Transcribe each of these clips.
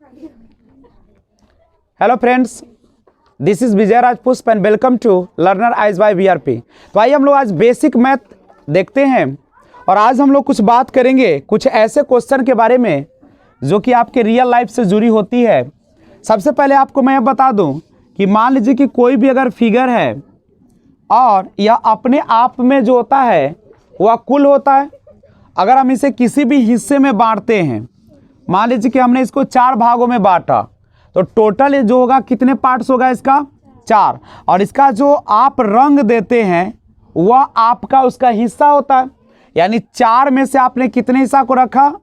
Hello friends, this is Vijay Raj Pushp and welcome to learner eyes by VRP. तो आइए हम लोग आज बेसिक मैथ देखते हैं और आज हम लोग कुछ बात करेंगे कुछ ऐसे क्वेश्चन के बारे में जो कि आपके रियल लाइफ से जुड़ी होती है। सबसे पहले आपको मैं बता दूं कि मान लीजिए कि कोई भी अगर फिगर है और यह अपने आप में जो होता है वह कुल होता है। अगर हम इसे किसी भी हिस्से में बांटते हैं, मान लीजिए कि हमने इसको 4 भागों में बांटा, तो टोटल जो होगा कितने पार्ट्स होगा इसका 4। और इसका जो आप रंग देते हैं वह आपका उसका हिस्सा होता है। यानी 4 में से आपने कितने हिस्सा को रखा,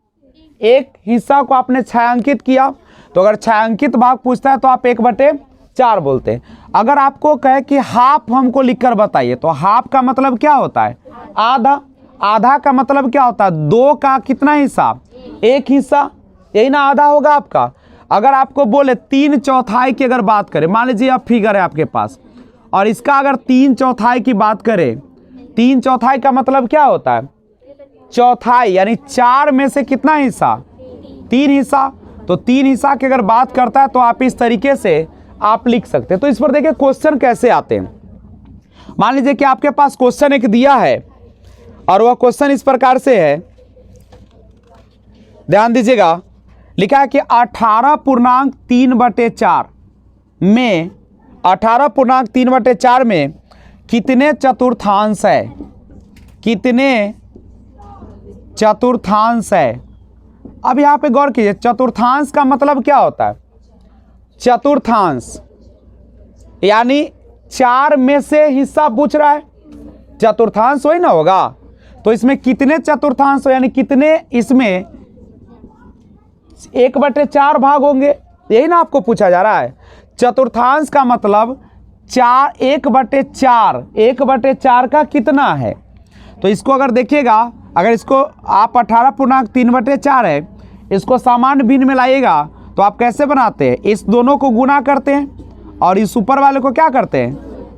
एक हिस्सा को आपने छायांकित किया। तो अगर छायांकित भाग पूछता है तो आप 1/4 बोलते हैं। अगर आपको कहे कि हाफ हमको लिखकर बताइए, तो हाफ का मतलब क्या होता है, आधा। आधा का मतलब क्या होता है, 2 का कितना हिस्सा, 1 हिस्सा, यही ना आधा होगा आपका। अगर आपको बोले 3/4 की अगर बात करें, मान लीजिए आप फिगर है आपके पास और इसका अगर 3/4 की बात करें, 3/4 का मतलब क्या होता है, चौथाई। यानी 4 में से कितना हिस्सा, 3 हिस्सा। तो 3 हिस्सा की अगर बात करता है तो आप इस तरीके से आप लिख सकते हैं। तो इस पर देखिए क्वेश्चन कैसे आते हैं। मान लीजिए कि आपके पास क्वेश्चन एक दिया है और वह क्वेश्चन इस प्रकार से है, ध्यान दीजिएगा। लिखा है कि 18.3/4 में 18.3/4 में कितने चतुर्थांश है, कितने चतुर्थांश है। अब यहां पे गौर कीजिए, चतुर्थांश का मतलब क्या होता है, चतुर्थांश यानी 4 में से हिस्सा पूछ रहा है, चतुर्थांश वही ना होगा। तो इसमें कितने चतुर्थांश हो, यानी कितने इसमें 1/4 भाग होंगे, यही ना आपको पूछा जा रहा है। चतुर्थांश का मतलब 1/4 का कितना है। तो इसको अगर देखिएगा, अगर इसको आप 18.3/4 है, इसको सामान्य भिन्न में लाइएगा तो आप कैसे बनाते हैं, इस दोनों को गुना करते हैं और इस ऊपर वाले को क्या करते हैं,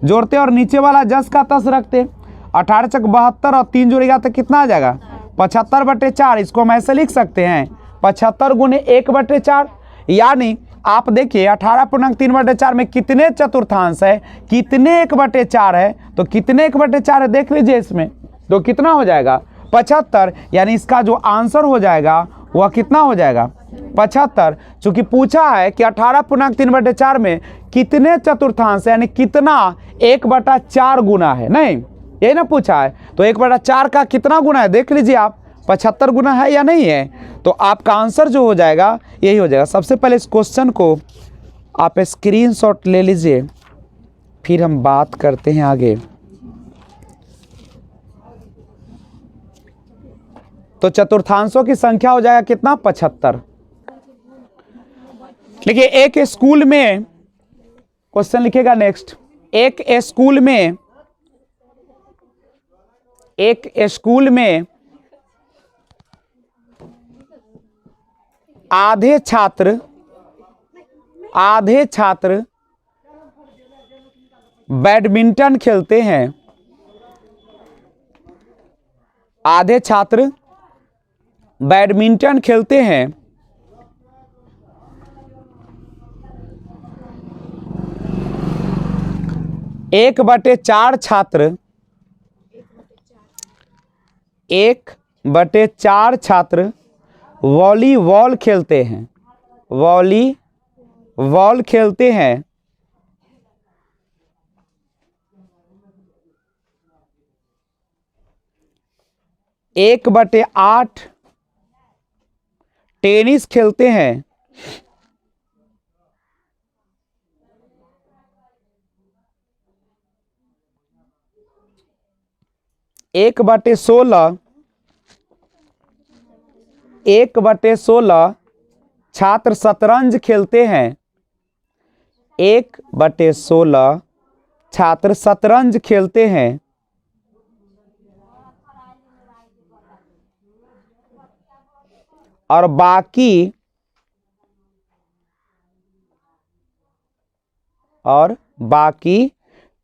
जोड़ते हैं और नीचे वाला जस का तस रखते हैं। 18 × 72 और 3 जोड़ेगा तो कितना आ जाएगा, 75/4। इसको हम ऐसे लिख सकते हैं 75 × 1/4। यानी आप देखिए 18.3/4 में कितने चतुर्थांश है, कितने 1/4 है, तो कितने 1/4 है देख लीजिए इसमें, तो कितना हो जाएगा 75। यानी इसका जो आंसर हो जाएगा वह कितना हो जाएगा 75। चूंकि पूछा है कि 18.3/4 में कितने चतुर्थांश यानी कितना 1/4 गुना है, नहीं यही ना पूछा है। तो 1/4 का कितना गुना है देख लीजिए आप, 75 गुना है या नहीं है। तो आपका आंसर जो हो जाएगा यही हो जाएगा। सबसे पहले इस क्वेश्चन को आप स्क्रीनशॉट ले लीजिए, फिर हम बात करते हैं आगे। तो चतुर्थांशों की संख्या हो जाएगा कितना, 75। देखिए एक स्कूल में, क्वेश्चन लिखिएगा नेक्स्ट, एक स्कूल में आधे छात्र बैडमिंटन खेलते हैं, आधे छात्र बैडमिंटन खेलते हैं। 1/4 छात्र 1/4 छात्र वॉलीबॉल खेलते हैं, वॉलीबॉल खेलते हैं। 1/8 टेनिस खेलते हैं। 1/16 छात्र शतरंज खेलते हैं। 1/16 छात्र शतरंज खेलते हैं। और बाकी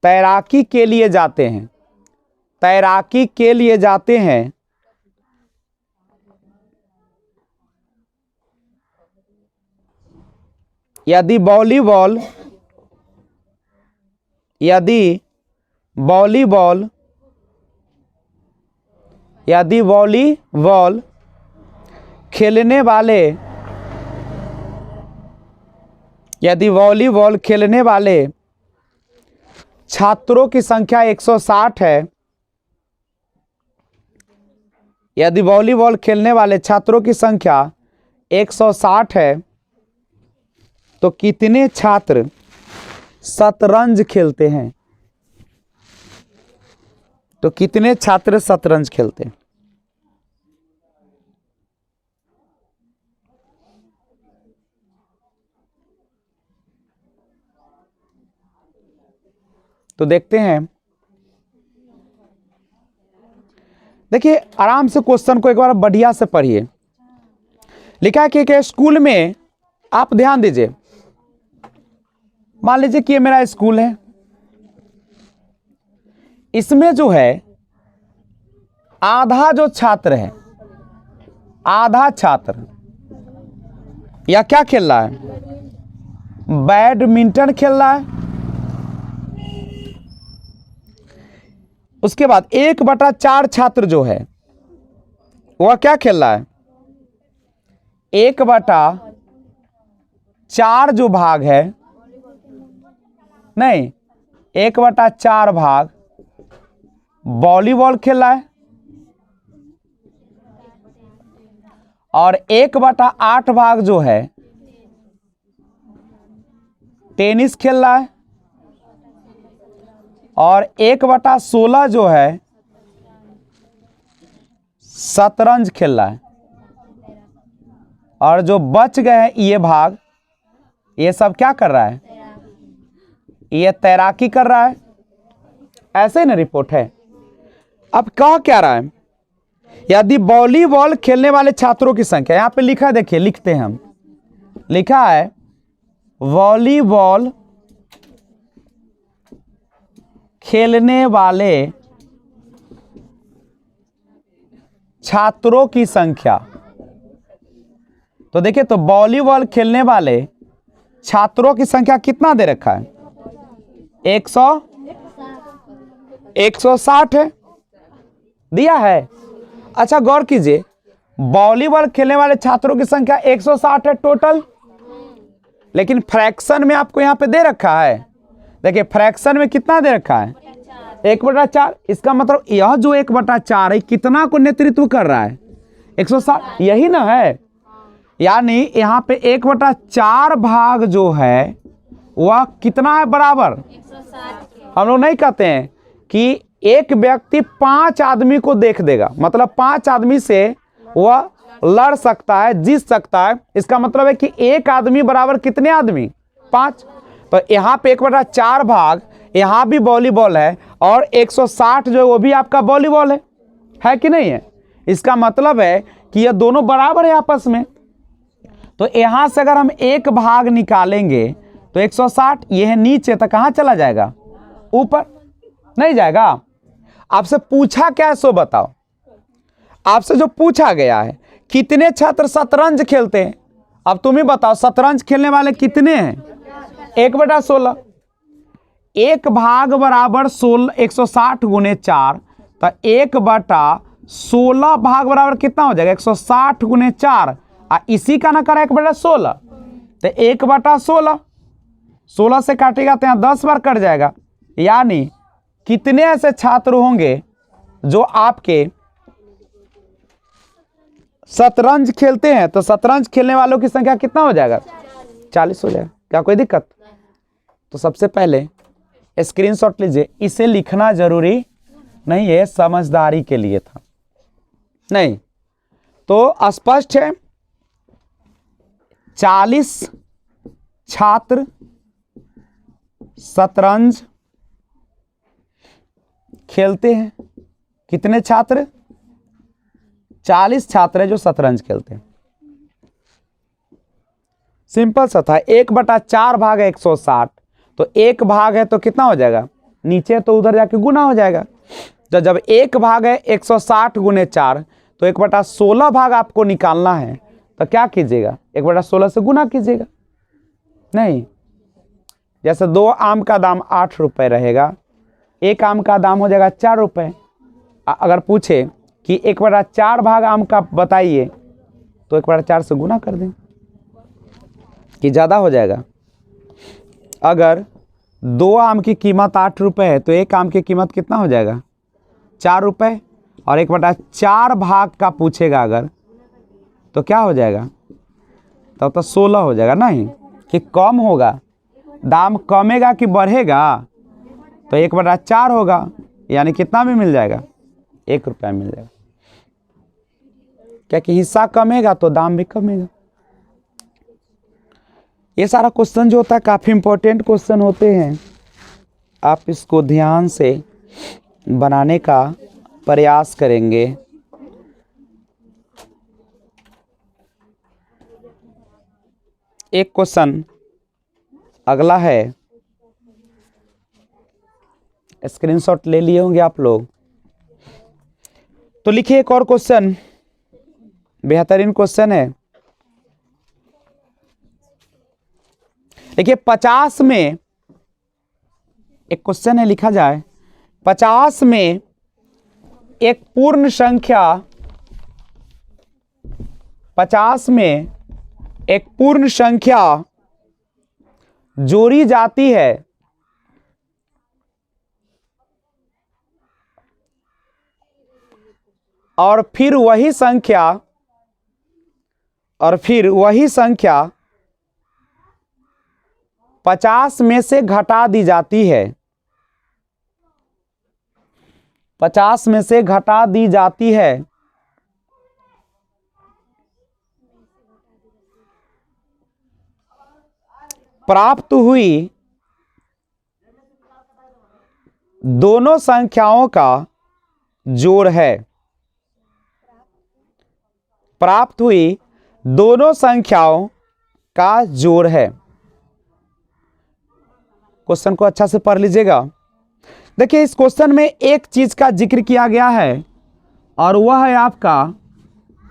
तैराकी के लिए जाते हैं, तैराकी के लिए जाते हैं। यदि वॉलीबॉल यदि वॉलीबॉल यदि वॉलीबॉल खेलने वाले यदि वॉलीबॉल खेलने वाले छात्रों की संख्या 160 है, यदि वॉलीबॉल खेलने वाले छात्रों की संख्या 160 है तो कितने छात्र शतरंज खेलते हैं? तो कितने छात्र शतरंज खेलते हैं? तो देखते हैं। देखिए आराम से क्वेश्चन को एक बार बढ़िया से पढ़िए। लिखा है कि स्कूल में, आप ध्यान दीजिए, मान लीजिए कि ये मेरा स्कूल है, इसमें जो है आधा जो छात्र है, आधा छात्र या क्या खेल रहा है, बैडमिंटन खेल रहा है। उसके बाद 1/4 छात्र जो है वह क्या खेल रहा है, 1/4 जो भाग है, नहीं 1/4 भाग वॉलीबॉल खेल रहा है और 1/8 भाग जो है टेनिस खेल रहा है और 1/16 जो है शतरंज खेल रहा है। और जो बच गए हैं ये भाग, ये सब क्या कर रहा है, ये तैराकी कर रहा है। ऐसे ही ना रिपोर्ट है। अब कह क्या रहा है, यदि वॉलीबॉल खेलने वाले छात्रों की संख्या, यहां पे लिखा है, देखिए लिखते हैं हम, लिखा है वॉलीबॉल खेलने वाले छात्रों की संख्या। तो देखिए, तो वॉलीबॉल खेलने वाले छात्रों की संख्या कितना दे रखा है, 160 है, दिया है। अच्छा गौर कीजिए, वॉलीबॉल खेलने वाले छात्रों की संख्या 160 है टोटल, लेकिन फ्रैक्शन में आपको यहां पे दे रखा है। देखिए फ्रैक्शन में कितना दे रखा है, 1/4। इसका मतलब यह जो 1/4 है कितना को नेतृत्व कर रहा है, 160, यही ना है। यानी यहां पे 1/4 भाग जो है वह कितना है, बराबर 160। हम लोग नहीं कहते हैं कि एक व्यक्ति 5 आदमी को देख देगा, मतलब 5 आदमी से वह लड़ सकता है, जीत सकता है। इसका मतलब है कि एक आदमी बराबर कितने आदमी, 5। तो यहाँ पे 1/4 भाग यहाँ भी वॉलीबॉल है और 160 जो है वो भी आपका वॉलीबॉल है कि नहीं है। इसका मतलब है कि ये दोनों बराबर है आपस में। तो यहाँ से अगर हम एक भाग निकालेंगे तो 160, यह नीचे तो कहाँ चला जाएगा, ऊपर नहीं जाएगा। आपसे पूछा क्या है सो बताओ। आपसे जो पूछा गया है कितने छात्र शतरंज खेलते हैं, अब तुम ही बताओ शतरंज खेलने वाले कितने हैं, 1/16। एक भाग बराबर 160 गुने 4, तो 1/16 भाग बराबर कितना हो जाएगा, 160 गुने 4। इसी का ना करा 1/16, तो 1/16, 16 से काटेगा तो यहाँ 10 बार कट जाएगा। यानी कितने ऐसे छात्र होंगे जो आपके शतरंज खेलते हैं, तो शतरंज खेलने वालों की संख्या कितना हो जाएगा, 40 हो जाएगा। क्या कोई दिक्कत? तो सबसे पहले स्क्रीनशॉट लीजिए। इसे लिखना जरूरी नहीं है, समझदारी के लिए था, नहीं तो स्पष्ट है। 40 छात्र शतरंज खेलते हैं। कितने छात्र, 40 छात्र हैं जो शतरंज खेलते हैं। सिंपल सा था, 1/4 भाग है 160, तो एक भाग है तो कितना हो जाएगा, नीचे तो उधर जाके गुना हो जाएगा। तो जब एक भाग है 160 गुने 4, तो 1/16 भाग आपको निकालना है, तो क्या कीजिएगा, 1/16 से गुना कीजिएगा। नहीं, जैसे 2 आम का दाम 8 रुपये रहेगा, 1 आम का दाम हो जाएगा 4 रुपये। अगर पूछे कि 1/4 भाग आम का बताइए, तो 1/4 से गुना कर दें कि ज़्यादा हो जाएगा। अगर 2 आम की कीमत 8 रुपये है तो 1 आम की कीमत कितना हो जाएगा? 4 रुपये। और 1/4 भाग का पूछेगा अगर, तो क्या हो जाएगा? तब तो 16 हो जाएगा। नहीं कि कम होगा, दाम कमेगा कि बढ़ेगा, तो 1/4 होगा, यानी कितना भी मिल जाएगा? 1 रुपया मिल जाएगा। क्या कि हिस्सा कमेगा तो दाम भी कमेगा। ये सारा क्वेश्चन जो होता है काफ़ी इंपॉर्टेंट क्वेश्चन होते हैं, आप इसको ध्यान से बनाने का प्रयास करेंगे। एक क्वेश्चन अगला है, स्क्रीनशॉट ले लिए होंगे आप लोग, तो लिखिए एक और क्वेश्चन, बेहतरीन क्वेश्चन है। देखिए 50 में एक क्वेश्चन है, लिखा जाए 50 में एक पूर्ण संख्या, 50 में एक पूर्ण संख्या जोड़ी जाती है और फिर वही संख्या 50 में से घटा दी जाती है, 50 में से घटा दी जाती है, प्राप्त हुई दोनों संख्याओं का जोड़ है, प्राप्त हुई दोनों संख्याओं का जोड़ है। क्वेश्चन को अच्छा से पढ़ लीजिएगा। देखिए इस क्वेश्चन में एक चीज का जिक्र किया गया है और वह है आपका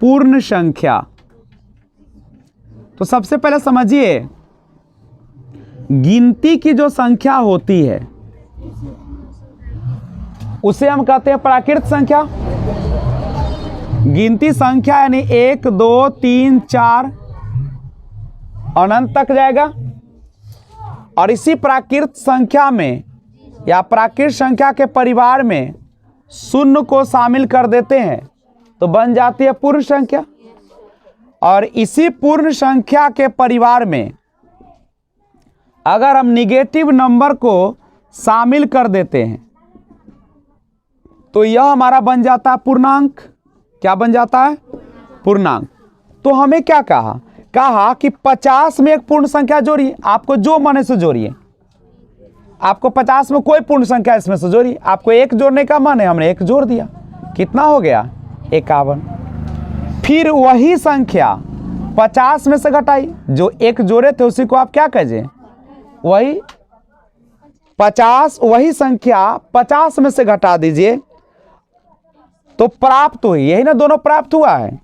पूर्ण संख्या। तो सबसे पहले समझिए, गिनती की जो संख्या होती है उसे हम कहते हैं प्राकृत संख्या। गिनती संख्या यानी 1 2 3 4 अनंत तक जाएगा। और इसी प्राकृत संख्या में या प्राकृत संख्या के परिवार में शून्य को शामिल कर देते हैं तो बन जाती है पूर्ण संख्या। और इसी पूर्ण संख्या के परिवार में अगर हम निगेटिव नंबर को शामिल कर देते हैं तो यह हमारा बन जाता है पूर्णांक। क्या बन जाता है? पूर्णांक। तो हमें क्या कहा कि 50 में एक पूर्ण संख्या जोड़िए, आपको जो मन है से जोड़िए। आपको 50 में कोई पूर्ण संख्या इसमें से जोड़िए, आपको 1 जोड़ने का मन है, हमने 1 जोड़ दिया, कितना हो गया? 51। फिर वही संख्या 50 में से घटाई, जो 1 जोड़े थे उसी को आप क्या कहिए? वही 50, वही संख्या 50 में से घटा दीजिए तो प्राप्त हुई, यही ना दोनों प्राप्त हुआ है,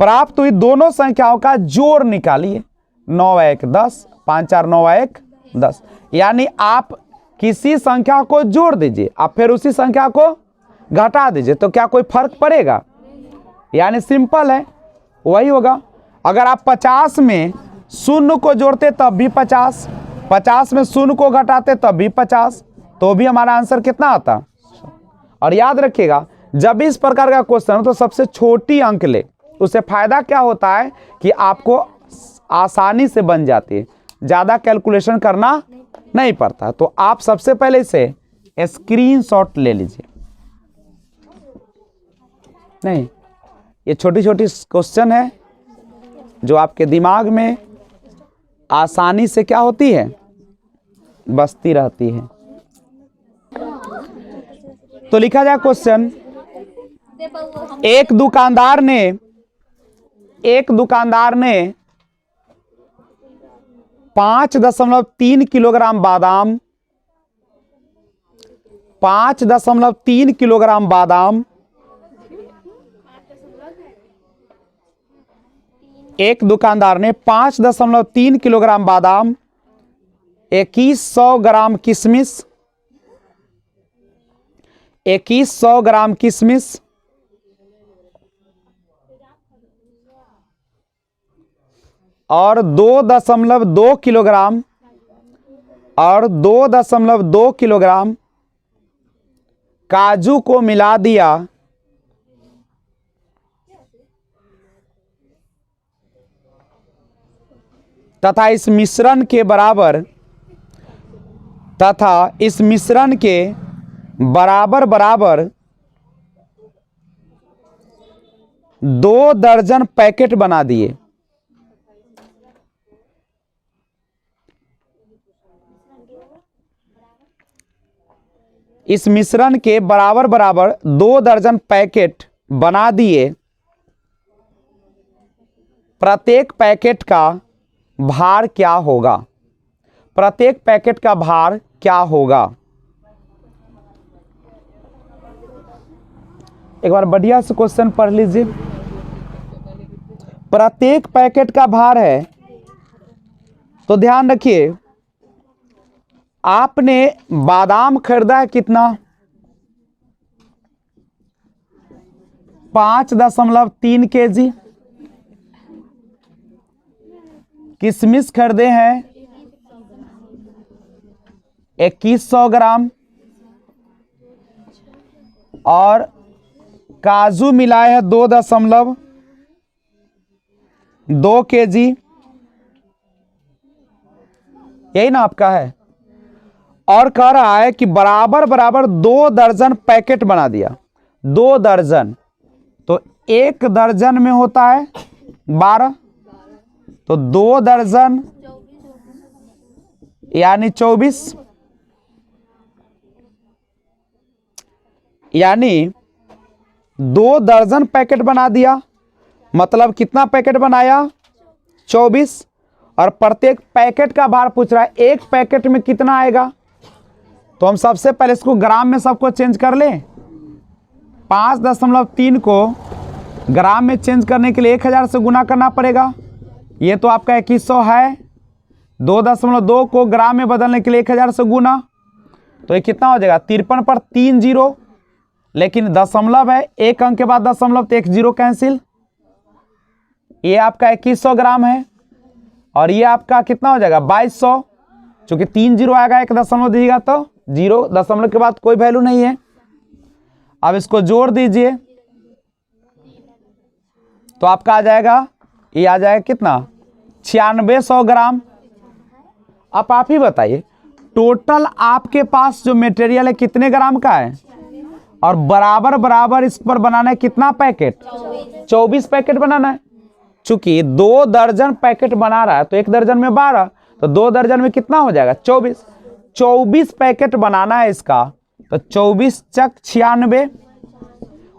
प्राप्त हुई दोनों संख्याओं का जोड़ निकालिए। 9 1 10, 5 4 9 1 10। यानी आप किसी संख्या को जोड़ दीजिए, आप फिर उसी संख्या को घटा दीजिए, तो क्या कोई फर्क पड़ेगा? यानी सिंपल है, वही होगा। अगर आप 50 में शून्य को जोड़ते तब भी 50, 50 में शून्य को घटाते तब भी 50, तो भी हमारा आंसर कितना आता? और याद रखिएगा, जब भी इस प्रकार का क्वेश्चन हो तो सबसे छोटी अंक ले। उससे फायदा क्या होता है कि आपको आसानी से बन जाती है, ज़्यादा कैलकुलेशन करना नहीं पड़ता। तो आप सबसे पहले इसे स्क्रीनशॉट ले लीजिए। नहीं, ये छोटी छोटी क्वेश्चन है जो आपके दिमाग में आसानी से क्या होती है? बसती रहती है। तो लिखा जाए क्वेश्चन, एक दुकानदार ने 5.3 किलोग्राम बादाम, 5.3 किलोग्राम बादाम, एक दुकानदार ने 5.3 किलोग्राम बादाम, 2100 ग्राम किशमिश, 2100 ग्राम किशमिश और 2.2 किलोग्राम काजू को मिला दिया तथा इस मिश्रण के बराबर 2 दर्जन पैकेट बना दिए। इस मिश्रण के बराबर 2 दर्जन पैकेट बना दिए। प्रत्येक पैकेट का भार क्या होगा? प्रत्येक पैकेट का भार क्या होगा? एक बार बढ़िया से क्वेश्चन पढ़ लीजिए। प्रत्येक पैकेट का भार है तो ध्यान रखिए, आपने बादाम खरीदा है कितना? 5.3 kg। किशमिश खरीदे हैं 2100 ग्राम और काजू मिलाए हैं 2.2 kg। यही ना आपका है। और कह रहा है कि बराबर 2 दर्जन पैकेट बना दिया। 2 दर्जन तो 1 दर्जन में होता है 12, तो 2 दर्जन यानी 24, यानी 2 दर्जन पैकेट बना दिया। मतलब कितना पैकेट बनाया? 24। और प्रत्येक पैकेट का भार पूछ रहा है, एक पैकेट में कितना आएगा? तो हम सबसे पहले इसको ग्राम में सबको चेंज कर लें। 5.3 को ग्राम में चेंज करने के लिए 1000 से गुना करना पड़ेगा। ये तो आपका 2100 है। 2.2 को ग्राम में बदलने के लिए 1000 से गुना, तो ये कितना हो जाएगा? 53 पर 3 जीरो, लेकिन दशमलव है, एक अंक के बाद दशमलव तो 1 जीरो कैंसिल। ये आपका 2100 ग्राम है और ये आपका कितना हो जाएगा? 2200। चूंकि 3 जीरो आएगा, 1 दशमलव दीजिएगा तो 0, दशमलव के बाद कोई वैल्यू नहीं है। अब इसको जोड़ दीजिए तो आपका आ जाएगा, ये आ जाएगा कितना? 9600 ग्राम। अब आप ही बताइए, टोटल आपके पास जो मटेरियल है कितने ग्राम का है? और बराबर इस पर बनाना है कितना पैकेट? 24 पैकेट बनाना है। चूंकि 2 दर्जन पैकेट बना रहा है तो 1 दर्जन में 12, तो 2 दर्जन में कितना हो जाएगा? 24। 24 पैकेट बनाना है इसका, तो 24 चक 96।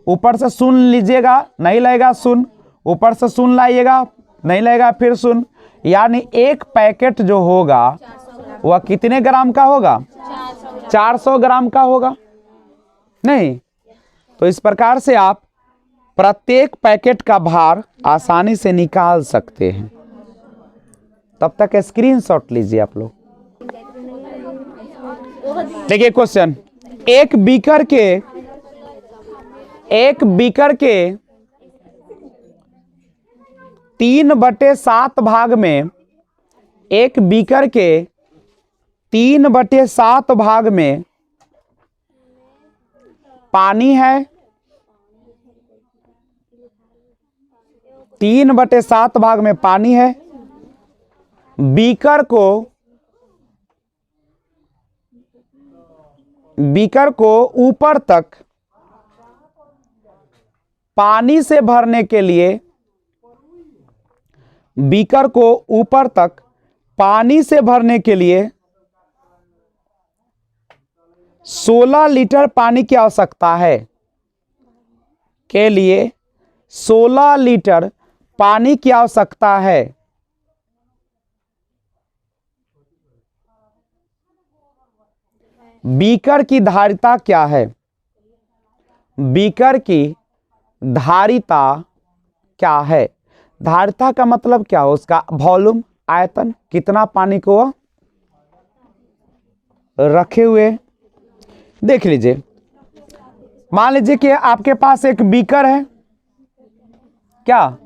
ऊपर से शून्य लीजिएगा, नहीं लगेगा शून्य, ऊपर से शून्य लाइएगा, नहीं लगेगा, फिर शून्य, यानी एक पैकेट जो होगा वह कितने ग्राम का होगा? 400 ग्राम का होगा। नहीं, तो इस प्रकार से आप प्रत्येक पैकेट का भार आसानी से निकाल सकते हैं। तब तक स्क्रीनशॉट लीजिए आप लोग। देखिए क्वेश्चन, एक बीकर के 3/7 भाग में, एक बीकर के 3/7 भाग में पानी है। 3/7 भाग में पानी है। बीकर को ऊपर तक पानी से भरने के लिए, बीकर को ऊपर तक पानी से भरने के लिए 16 लीटर पानी की आवश्यकता है। 16 लीटर पानी की आवश्यकता है। बीकर की धारिता क्या है? बीकर की धारिता क्या है? धारिता का मतलब क्या हो? उसका वॉल्यूम, आयतन, कितना पानी को रखे हुए। देख लीजिए, मान लीजिए कि आपके पास एक बीकर है क्या,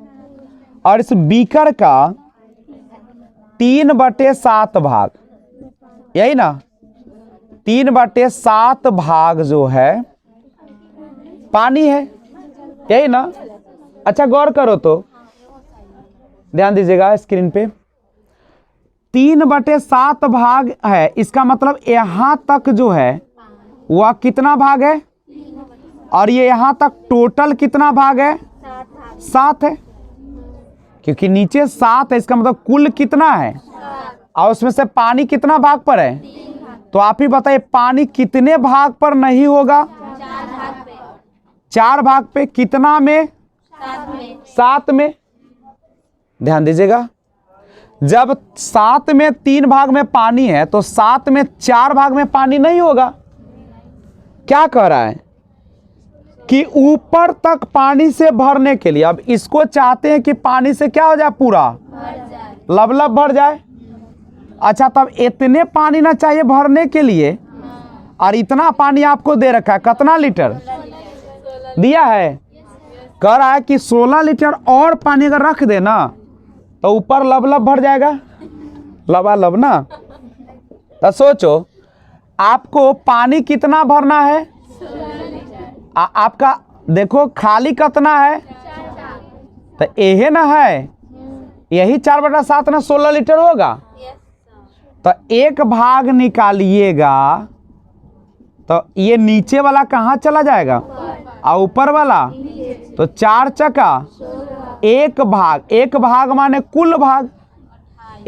और इस बीकर का 3/7 भाग, यही ना, 3/7 भाग जो है पानी है, यही ना। अच्छा गौर करो तो, ध्यान दीजिएगा स्क्रीन पे, 3/7 भाग है, इसका मतलब यहां तक जो है वह कितना भाग है, और ये यहां तक टोटल कितना भाग है, 7 है, क्योंकि नीचे 7 है, इसका मतलब कुल कितना है, और उसमें से पानी कितना भाग पर है, तो आप ही बताइए पानी कितने भाग पर नहीं होगा, 4 भाग पे, कितना में, 7 में। ध्यान दीजिएगा, जब 7 में 3 भाग में पानी है तो 7 में 4 भाग में पानी नहीं होगा। क्या कह रहा है कि ऊपर तक पानी से भरने के लिए, अब इसको चाहते हैं कि पानी से क्या हो जाए, पूरा लबलब भर जाए। अच्छा, तब इतने पानी ना चाहिए भरने के लिए, और इतना पानी आपको दे रखा है, कितना लीटर दिया है, कह रहा है कि 16 लीटर और पानी अगर रख देना तो ऊपर लबलब भर जाएगा, लबालब ना। तो सोचो आपको पानी कितना भरना है, आपका देखो खाली कितना है, तो यही ना है, यही 4/7 ना 16 लीटर होगा। तो एक भाग निकालिएगा तो ये नीचे वाला कहाँ चला जाएगा, और ऊपर वाला, तो 4 चका एक भाग माने कुल भाग,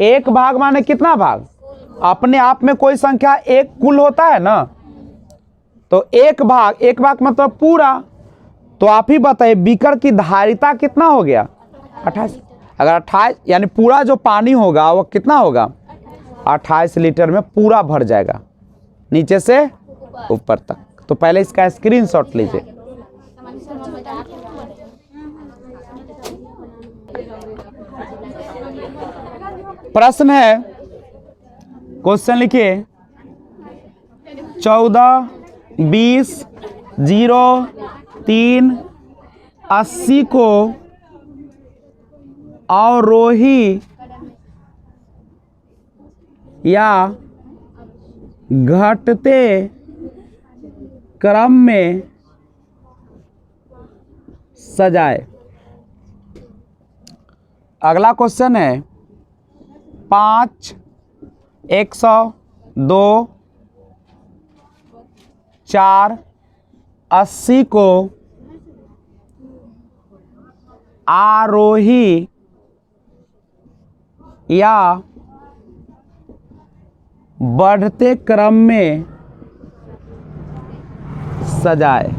एक भाग माने कितना भाग, अपने आप में कोई संख्या एक कुल होता है ना, तो एक भाग मतलब पूरा। तो आप ही बताइए बीकर की धारिता कितना हो गया, 28। अगर 28 यानी पूरा जो पानी होगा वो कितना होगा, 28 लीटर में पूरा भर जाएगा, नीचे से ऊपर तक। तो पहले इसका स्क्रीनशॉट लीजिए। प्रश्न है, क्वेश्चन लिखिए, 14-20-03-80 को अवरोही या घटते क्रम में सजाए। अगला क्वेश्चन है 5, 102, 4, 80 को आरोही या बढ़ते क्रम में सजाए।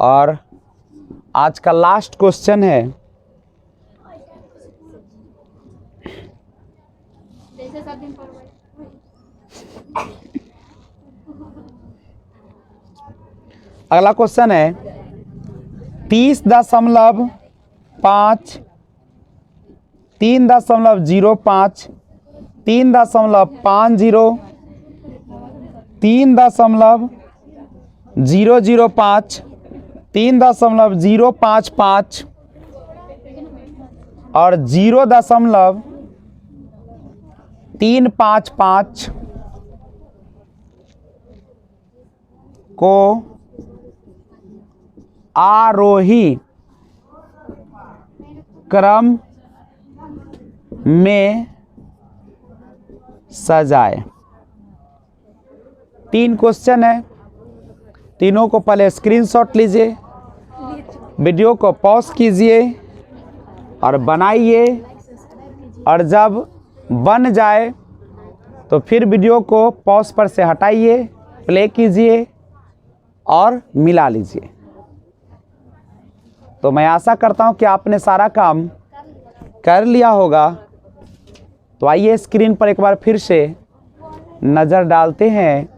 और आज का लास्ट क्वेश्चन है, अगला क्वेश्चन है 30.5, 3.05, 3.50, 3.005, 3.055 और 0.355 को आरोही क्रम में सजाए। 3 क्वेश्चन है, तीनों को पहले स्क्रीनशॉट लीजिए, वीडियो को पॉज कीजिए और बनाइए, और जब बन जाए तो फिर वीडियो को पॉज पर से हटाइए, प्ले कीजिए और मिला लीजिए। तो मैं आशा करता हूं कि आपने सारा काम कर लिया होगा। तो आइए स्क्रीन पर एक बार फिर से नज़र डालते हैं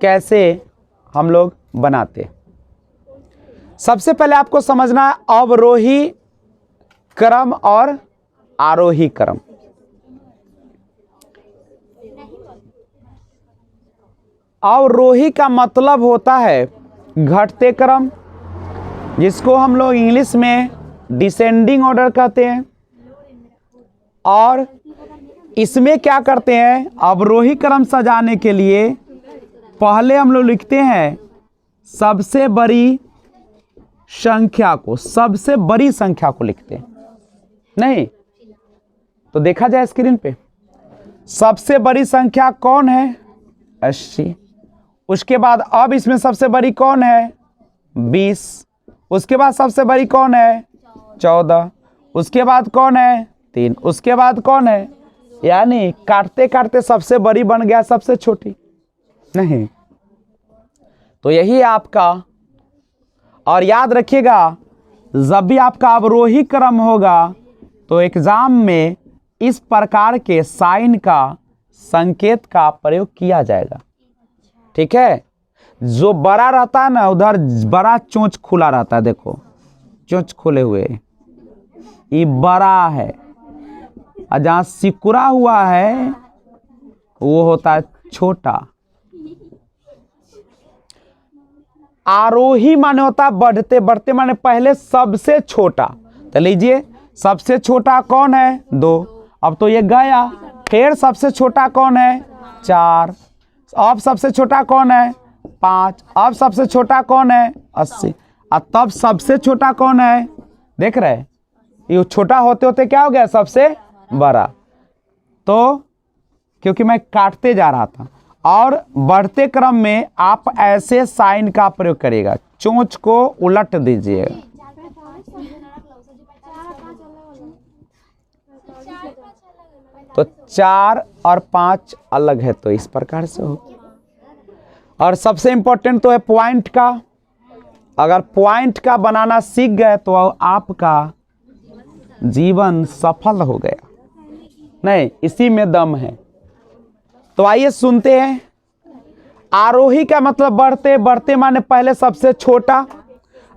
कैसे हम लोग बनाते। सबसे पहले आपको समझना है अवरोही क्रम और आरोही क्रम। अवरोही का मतलब होता है घटते क्रम, जिसको हम लोग इंग्लिश में डिसेंडिंग ऑर्डर कहते हैं। और इसमें क्या करते हैं, अवरोही क्रम सजाने के लिए पहले हम लोग लिखते हैं सबसे बड़ी संख्या को, सबसे बड़ी संख्या को लिखते हैं। नहीं तो देखा जाए स्क्रीन पे, सबसे बड़ी संख्या कौन है, 80। उसके बाद अब इसमें सबसे बड़ी कौन है, 20। उसके बाद सबसे बड़ी कौन है, 14। उसके बाद कौन है, 3। उसके बाद कौन है, यानी काटते काटते सबसे बड़ी बन गया सबसे छोटी। नहीं तो यही आपका, और याद रखिएगा जब भी आपका अवरोही क्रम होगा तो एग्जाम में इस प्रकार के साइन का, संकेत का प्रयोग किया जाएगा। ठीक है, जो बड़ा रहता है ना उधर बड़ा चोंच खुला रहता है, देखो चोंच खुले हुए, ये बड़ा है, और जहाँ सिकुड़ा हुआ है वो होता है छोटा। आरोही माने होता है बढ़ते, बढ़ते माने पहले सबसे छोटा। तो लीजिए सबसे छोटा कौन है, 2। अब तो ये गया, फिर सबसे छोटा कौन है, 4। अब सबसे छोटा कौन है, 5। अब सबसे छोटा कौन है, 80। और तब सबसे छोटा कौन है, देख रहे, ये छोटा होते होते क्या हो गया, सबसे बड़ा। तो क्योंकि मैं काटते जा रहा था, और बढ़ते क्रम में आप ऐसे साइन का प्रयोग करिएगा, चोंच को उलट दीजिएगा। तो 4 और 5 अलग है, तो इस प्रकार से हो। और सबसे इंपॉर्टेंट तो है पॉइंट का। अगर पॉइंट का बनाना सीख गए तो आपका जीवन सफल हो गया। नहीं, इसी में दम है। तो आइए सुनते हैं। आरोही का मतलब बढ़ते, बढ़ते माने पहले सबसे छोटा।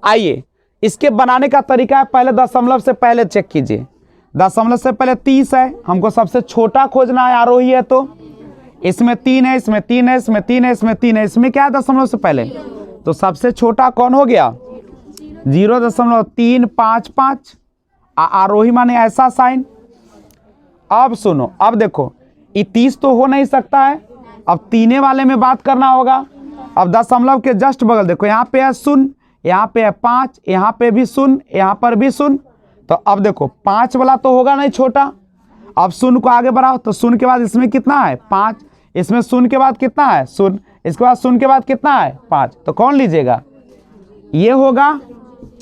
आइए इसके बनाने का तरीका है, पहले दशमलव से पहले चेक कीजिए। दशमलव से पहले 30 है, हमको सबसे छोटा खोजना है, आरोही है तो इसमें 3 है, इसमें 3 है, इसमें 3 है, इसमें 3 है, इसमें क्या है दशमलव से पहले, तो सबसे छोटा कौन हो गया, 0.355। आरोही माने ऐसा साइन। अब सुनो, अब देखो ये 30 तो हो नहीं सकता है, अब तीने वाले में बात करना होगा। अब दशमलव के जस्ट बगल देखो, यहाँ पे है 0, यहाँ पे है 5, यहाँ पे भी 0, यहाँ पर भी 0। तो अब देखो 5 वाला तो होगा नहीं छोटा, अब 0 को आगे बढ़ाओ, तो 0 के बाद इसमें कितना है, 5। इसमें 0 के बाद कितना है, 0। इसके बाद 0 के बाद कितना है, 5। तो कौन लीजिएगा, ये होगा,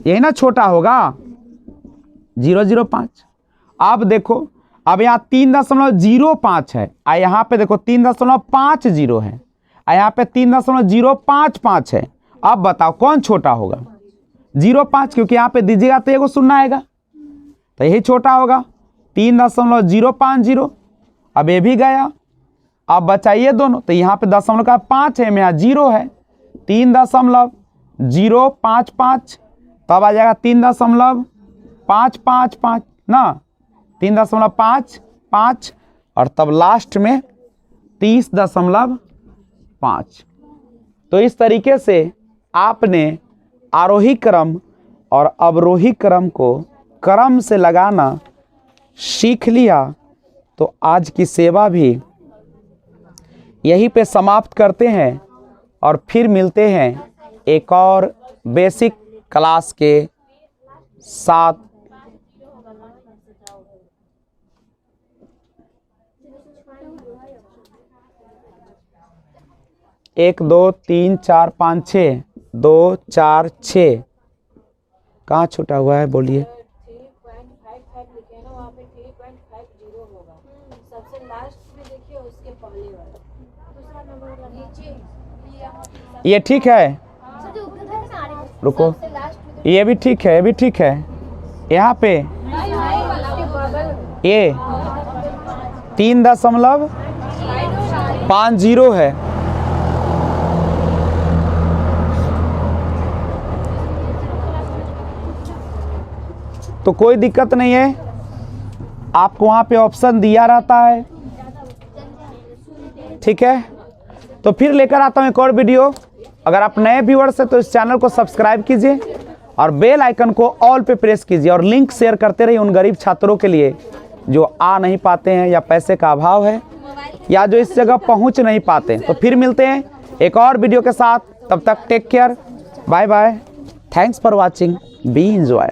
यही ना छोटा होगा, 005। अब देखो, अब यहाँ 3.05 है, और यहाँ पे देखो 3.50 है, और यहाँ पे 3.055 है। अब बताओ कौन छोटा होगा, 0.5, क्योंकि यहाँ पे दीजिएगा तो एगो 0 आएगा, तो यही छोटा होगा, 3.050। अब ये भी गया, अब बचाइए दोनों, तो यहाँ पे दशमलव का 5 है, यहाँ 0 है, 3.055। तब आ जाएगा 3.555 ना, 3.55, और तब लास्ट में 30.5। तो इस तरीके से आपने आरोही क्रम और अवरोही क्रम को क्रम से लगाना सीख लिया। तो आज की सेवा भी यहीं पे समाप्त करते हैं, और फिर मिलते हैं एक और बेसिक क्लास के साथ। 1 2 3 4 5 6, 2 4 6 कहाँ छूटा हुआ है, बोलिए। 3.55 लिखे हैं ना, वहाँ पे 3.50 होगा, सबसे लास्ट में देखिए उसके पहले वाला दूसरा नंबर नीचे ये ठीक है, रुको, ये भी ठीक है, ये भी ठीक है। यहाँ पे ये 3.50 है। तो कोई दिक्कत नहीं है, आपको वहाँ पे ऑप्शन दिया रहता है, ठीक है। तो फिर लेकर आता हूँ एक और वीडियो। अगर आप नए व्यूअर्स हैं तो इस चैनल को सब्सक्राइब कीजिए और बेल आइकन को ऑल पे प्रेस कीजिए और लिंक शेयर करते रहिए उन गरीब छात्रों के लिए जो आ नहीं पाते हैं या पैसे का अभाव है या जो इस जगह पहुंच नहीं पाते। तो फिर मिलते हैं एक और वीडियो के साथ, तब तक take care, bye bye, thanks for watching, be enjoy.